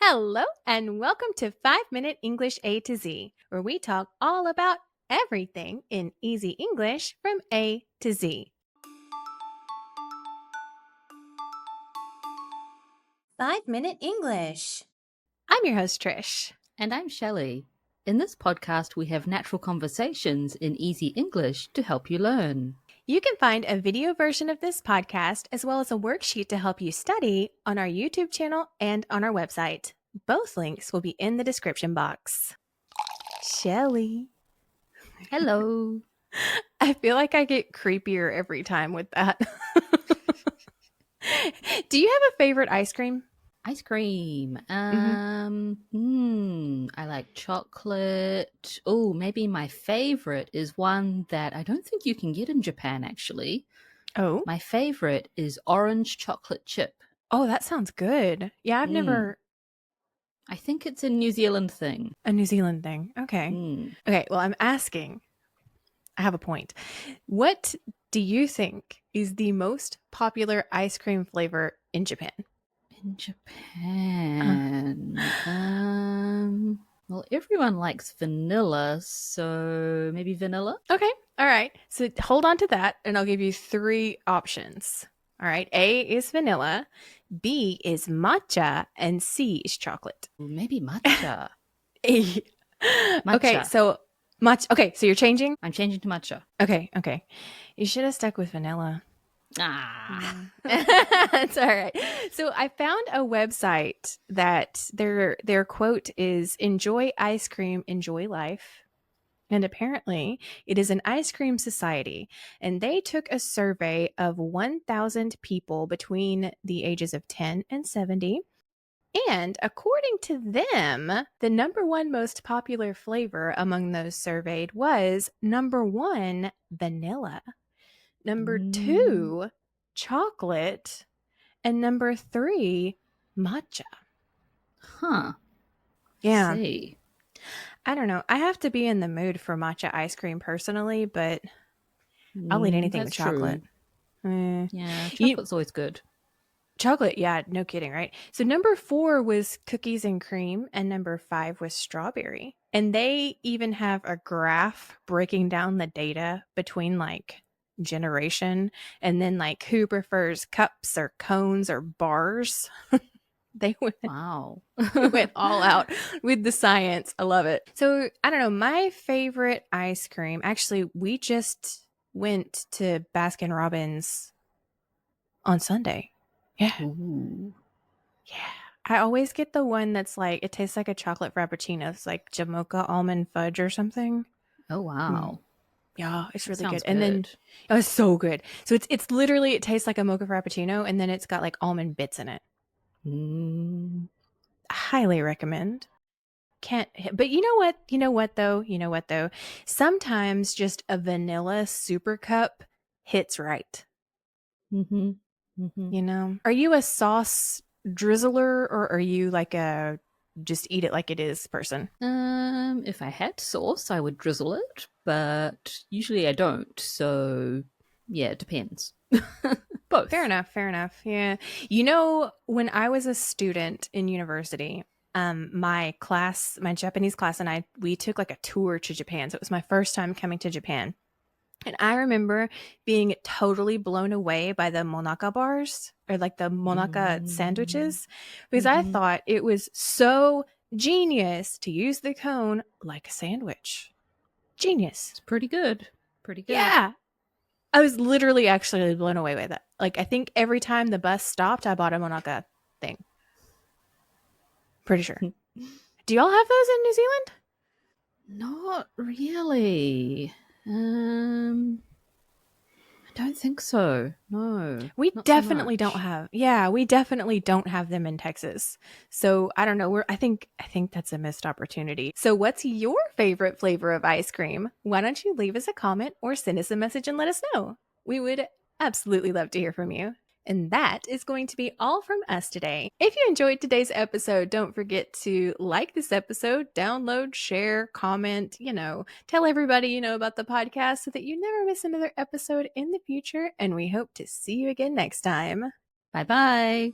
Hello and welcome to 5-Minute English A to Z, where we talk all about everything in easy English from A to Z. 5-Minute English. I'm your host, Trish. And I'm Shelley. In this podcast, we have natural conversations in easy English to help you learn. You can find a video version of this podcast as well as a worksheet to help you study on our YouTube channel and on our website. Both links will be in the description box. Shelley. Hello. I feel like I get creepier every time with that. Do you have a favorite ice cream? Ice cream. I like chocolate. Oh, maybe my favorite is one that I don't think you can get in Japan, actually. Oh? My favorite is orange chocolate chip. Oh, that sounds good. Yeah, I've never... I think it's a New Zealand thing. A New Zealand thing. Okay. Okay, well, I'm asking. I have a point. What do you think is the most popular ice cream flavor in Japan? In Japan, well, everyone likes vanilla, so maybe vanilla? Okay, all right. So hold on to that, and I'll give you 3 options. All right, A is vanilla, B is matcha, and C is chocolate. Well, maybe matcha. Matcha. Okay, so you're changing? I'm changing to matcha. Okay. You should have stuck with vanilla. It's all right. So I found a website that their quote is "Enjoy ice cream, enjoy life." And apparently it is an ice cream society, and they took a survey of 1,000 people between the ages of 10 and 70. And according to them, the number 1 most popular flavor among those surveyed was number 1, vanilla. Number 2, chocolate. And number 3, matcha. Huh. Yeah. See. I don't know. I have to be in the mood for matcha ice cream personally, but I'll eat anything with chocolate. Yeah, chocolate's always good. Chocolate, yeah, no kidding, right? So number 4 was cookies and cream, and number 5 was strawberry. And they even have a graph breaking down the data between like generation and then like who prefers cups or cones or bars. They went all out with the science. I love it. So I don't know, my favorite ice cream, actually, we just went to Baskin Robbins on Sunday. Yeah. Ooh. Yeah. I always get the one that's like, it tastes like a chocolate frappuccino. It's like Jamocha almond fudge or something. Oh, wow. Yeah, it's really good. Sounds And then, it's so good. So it's literally, it tastes like a mocha frappuccino, and then it's got like almond bits in it. Highly recommend. But you know what though? Sometimes just a vanilla super cup hits right. You know? Are you a sauce drizzler, or are you like a just eat it like it is person? If I had sauce, I would drizzle it, but usually I don't. So yeah, it depends. Both. Fair enough. Yeah. You know, when I was a student in university, my Japanese class and we took like a tour to Japan. So it was my first time coming to Japan. And I remember being totally blown away by the monaka bars, or like the monaka sandwiches, because I thought it was so genius to use the cone like a sandwich. Genius. It's pretty good. Yeah. I was literally actually blown away by that. Like, I think every time the bus stopped, I bought a monaka thing. Pretty sure. Do y'all have those in New Zealand? Not really. I don't think so. No. We definitely don't have. Yeah, we definitely don't have them in Texas. So I don't know. I think that's a missed opportunity. So what's your favorite flavor of ice cream? Why don't you leave us a comment or send us a message and let us know? We would absolutely love to hear from you. And that is going to be all from us today. If you enjoyed today's episode, don't forget to like this episode, download, share, comment, tell everybody you know about the podcast so that you never miss another episode in the future. And we hope to see you again next time. Bye-bye.